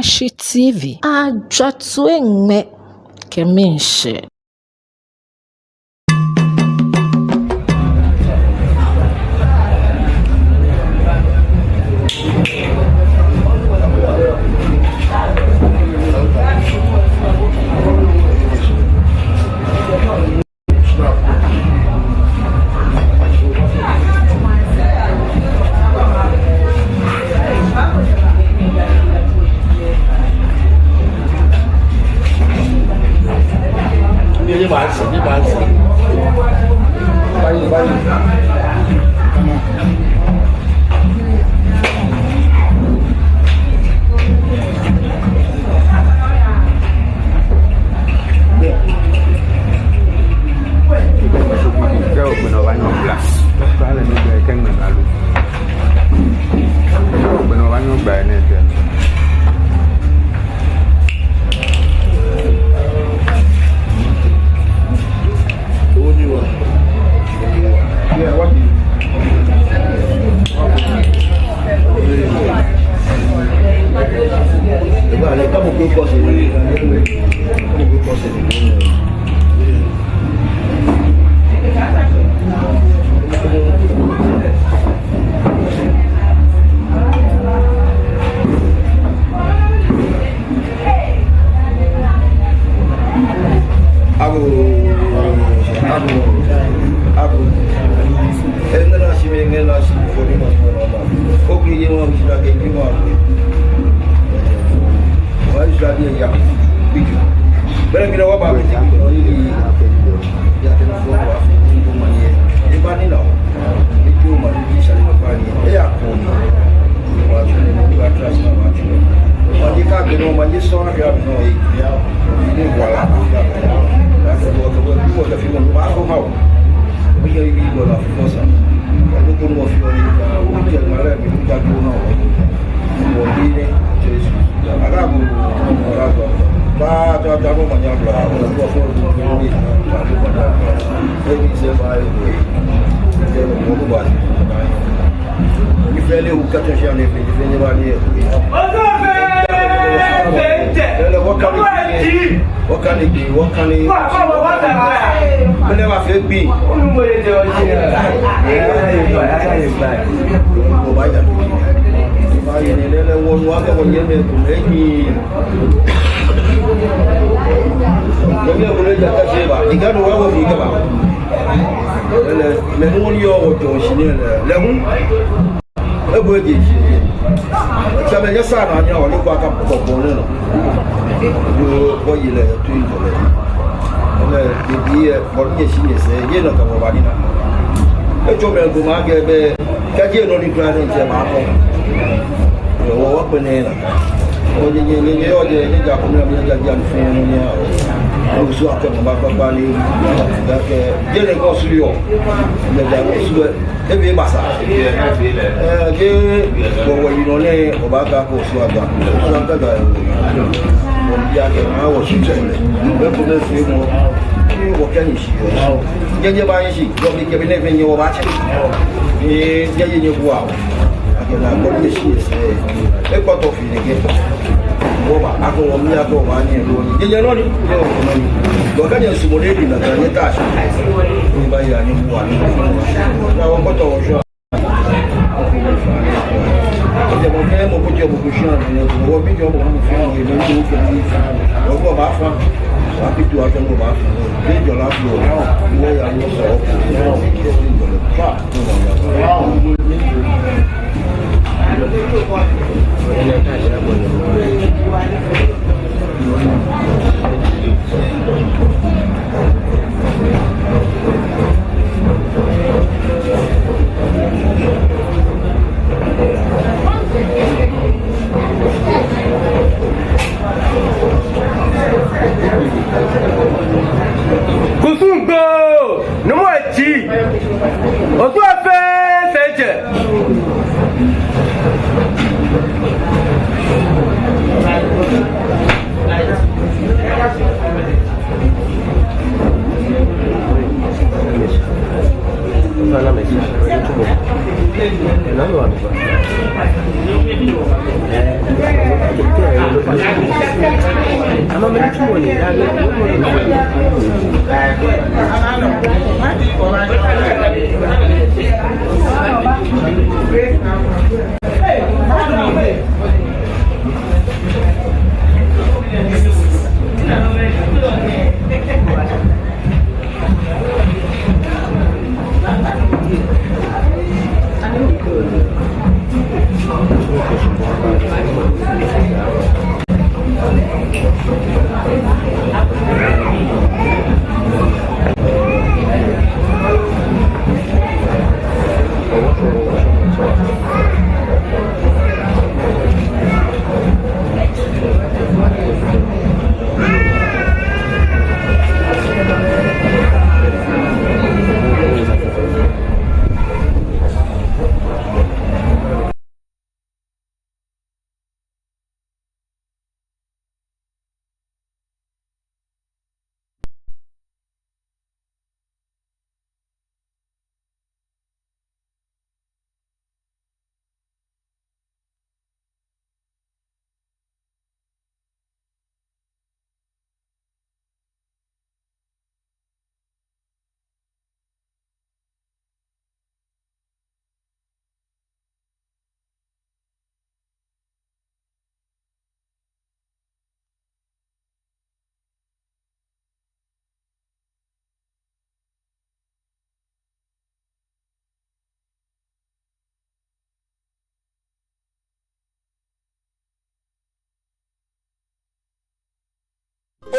Mashi TV. Ajatwengme Keminshe.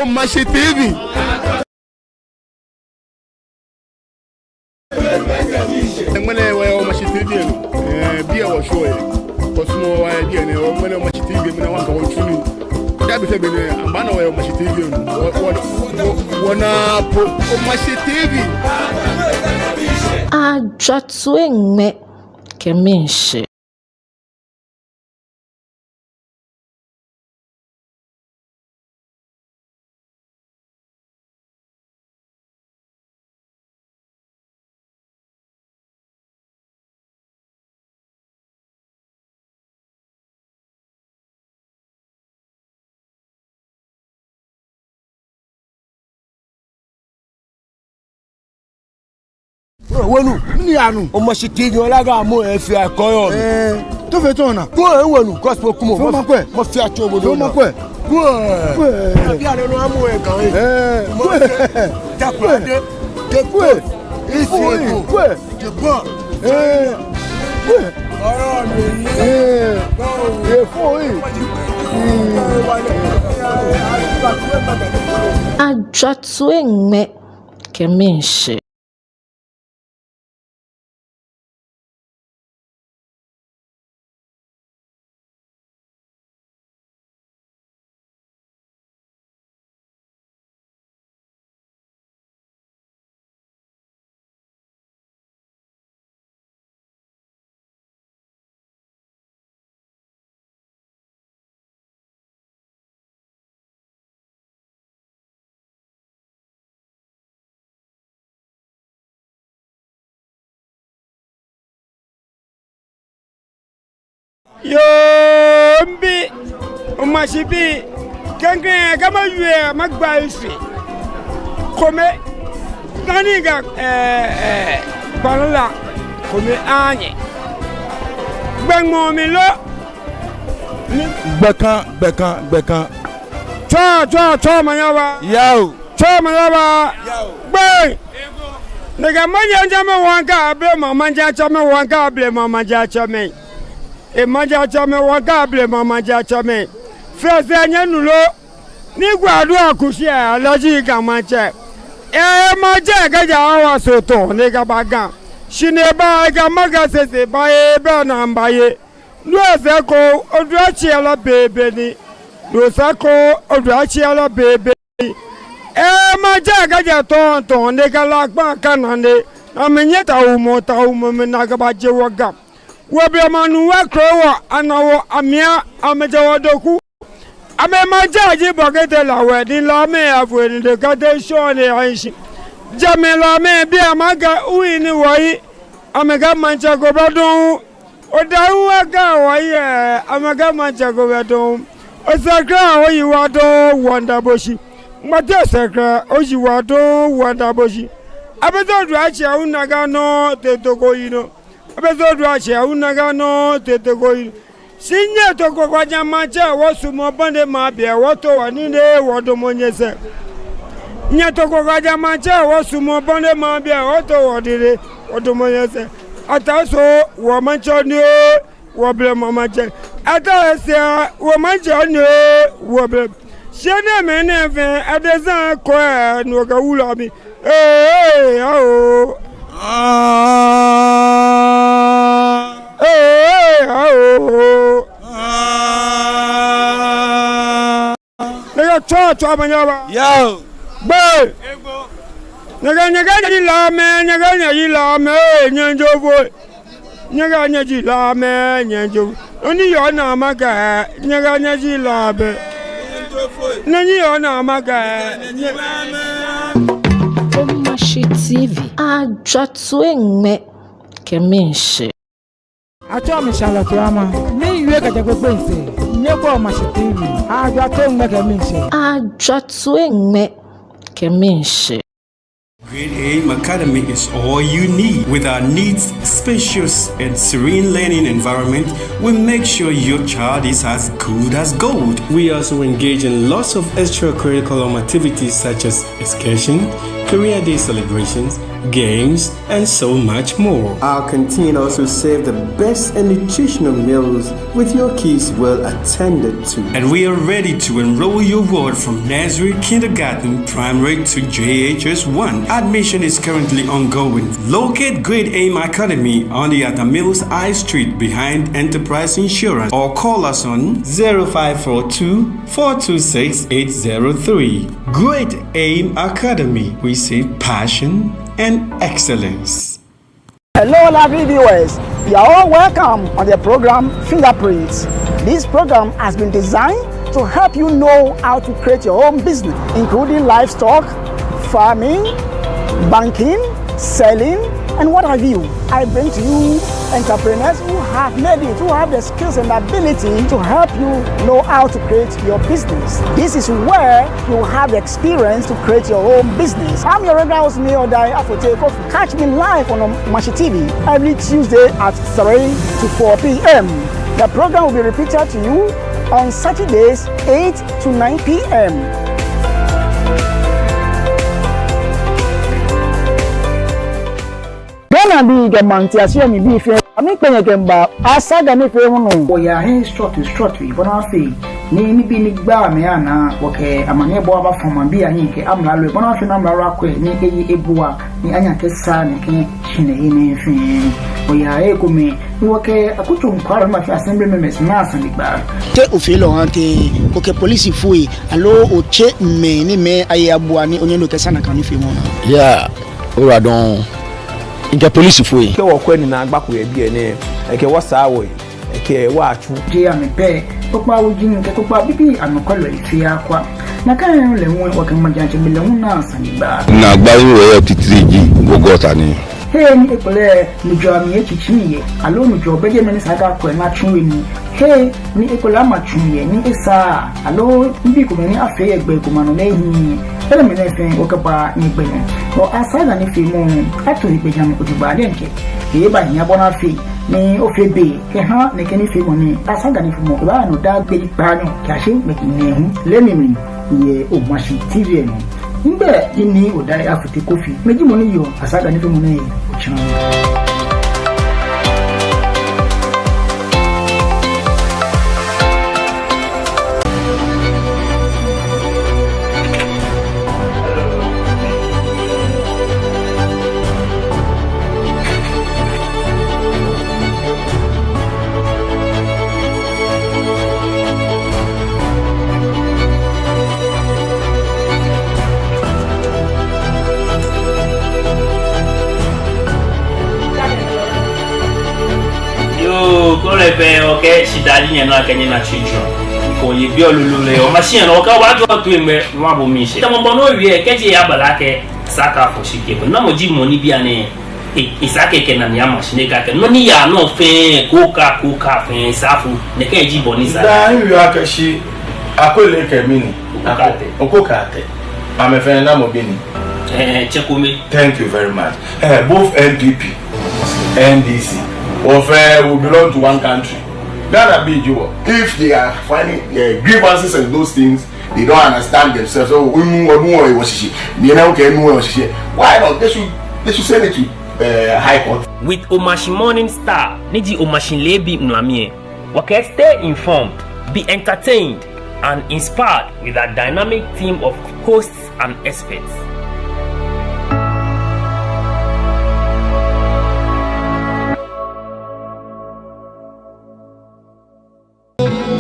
O Machi TV. Ngene wa o Machi TV no. Bia wo show e. Kosumo wa bia ne o ngene o Machi TV me na wa ka wo tuni. Da be se be ne amba na wa o Machi TV no. Wona po o Machi TV. Ajatu enme kemenhye. Wenu ni anu o Machi TV olaga mo e fi akoyo To fe to na. go wenu gospel kumo mo fi acho obodo mo kwe. bi anu no amu e kan mo ta kwade de kwe isi eko de bon oro mi ni e fo Ajatu enme kemenhye. Yo mbi o Machi bi kankan kama yue magba ifi kome ganiga balala kome anye gbenmo mi lo bekan cho manyawa yaw cho manyawa gbe nega manja jame wanka able manja chame wanka able manja chame e manja chame wanka able manja chame fese anya nulo ni gwadu akushi alaji gamanche manja gaja awa soto nega baga shineba ga maga sese bae be na mbaye nu ese ko oduachi ala bebe ni nu sako oduachi ala bebe manja gaja ton nega lakba kanane amenyeta umo menaga baje waga wobe manu wa krowa anawo amia amejawadoku ame manja ji bogete lawe ni la me afwe de kade shone aishi jame la me bi amaga uini wai amega manja go badon odawu aga wai amega manja go badon osakra oyi wado wonda boshi Mate Sacra, Ojiwato, Wataboshi. Abezo Drachia Unagano, Tetokoino. Abezo Drachia Unagano, Tetokoino. Sinya Toko Guajamacha, was Sumobande Mabia, Wato, Anine, Watomonyese. Nyatoko Guajamacha, was Sumobande Mabia, Wato, Wadire, Watomonyese. Ataso, Wamachano, Wable Mamacha. Atasia, Wamachano, Wable. Shana Menefe, Adesa, Qua, Nogaulabi. Hey, oh. Hey, oh. Nigga, church, Abanyaba. Yo. Boy. Nigga, la man, Nyanjo boy. Nyanji la man, Nyanjo. Only your Namaka, Nyanji la be. Nani ona Maga. Omashi TV. Ajatwengme keminche. Acho mi Charlotte ama. Mi yue ka jagbe nse. Nyebo Omashi TV. Ajatwengme keminche. Ajatwengme keminche. Grade Aim Academy is all you need. With our neat, spacious, and serene learning environment, we make sure your child is as good as gold. We also engage in lots of extracurricular activities such as excursion, career day celebrations, games, and so much more. Our canteen also serves the best and nutritional meals with your kids well attended to. And we are ready to enroll your ward from nursery, kindergarten, primary to JHS 1. Admission is currently ongoing. Locate Grade Aim Academy on the Atamills I Street behind Enterprise Insurance or call us on 0542 426 803. Grade Aim Academy. We say passion and excellence. Hello, lovely viewers. You are all welcome on the program Fingerprints. This program has been designed to help you know how to create your own business, including livestock, farming, banking, selling, and what have you. I bring to you entrepreneurs who have made it, who have the skills and ability to help you know how to create your business. This is where you have the experience to create your own business. I'm your regular host, Neodai Afote. Catch me live on Omashi TV every Tuesday at 3 to 4 p.m. The program will be repeated to you on Saturdays 8 to 9 p.m. Gana bi gemanti asio mi bi fe ami penye gemba asaga mi fe hunu o ya he strut bona fe ni bi ni gba me ana woke amane bo aba foma bi anyi ke amla lo bona fe na amla akọ ni eyi ebua ni anya kesa ni ke chine ni fe o ya e ko me woke akutu nkwara ma fi assembly members na asan gba te ofilo ante woke police fui alo o che me ni me ayi abua ni onye lo kesa na kan fi mo ya ora don Inka police foi. Ke wo kwani na agbako e bi ene. Eke wo sa wo. Eke wa atu. Je ame pe. Popa wo jin ke popa bibi anokolo ifi akwa. Na kan le won wo kan majanche mi le won na sanba. Na gba yo T3G gogota ni. Hey ni ekole ni jo ami echichiye. Alo ni jo beje meni saga ko na chunwe ni. Hey ni ekola ma chunye ni esa. Alo mbi ko meni afe egbe ko manu lehin. Ele me ne fen o kapa ni gbe ni. O asaga ni fi mo ato ni gbe jam ko ba den ke. E ba nya bona fi ni o fe be. Ke ha ne ke ni fi mo ni. Asaga ni fi mo ba no da gbe pa no. Ka se me ki ne hu. Le mi ye Omashi TV no. Mbe ini odare afute kofi. Meji mo ni yo asaga ni fi mo ni o chan. Okay, she died in a Kenyan children. For you be a lulu or machine or what to him, Mabo Mishi. Tamono, we catch a yabalake, Saka for she gave no more money be an Isake and Yamashineka, no near no fair, coca, Safu, the KG Bonisa. You are she, I could like a mini, Okokate. I'm a friend of Mobini. Thank you very much. Both NPP, NDC, will belong to one country. That'll be you. If they are finding grievances and those things, they don't understand themselves. So why not? They should send it to High Court. With Omashi Morning Star, Niji Omashi Lebi Mwamie, okay, stay informed, be entertained, and inspired with a dynamic team of hosts and experts.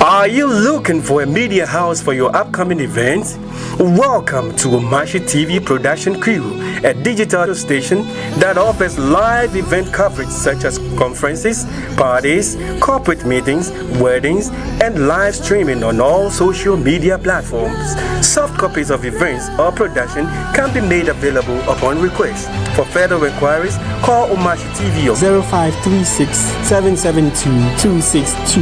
Are you looking for a media house for your upcoming events? Welcome to Omashi TV Production Crew, a digital station that offers live event coverage such as conferences, parties, corporate meetings, weddings, and live streaming on all social media platforms. Soft copies of events or production can be made available upon request. For further inquiries, call Omashi TV on 0536 772 262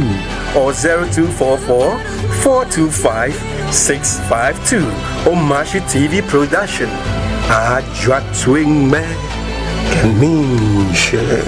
or 0244 425 652. Omashi TV Production. Ajwa Twing Man. Can mean share.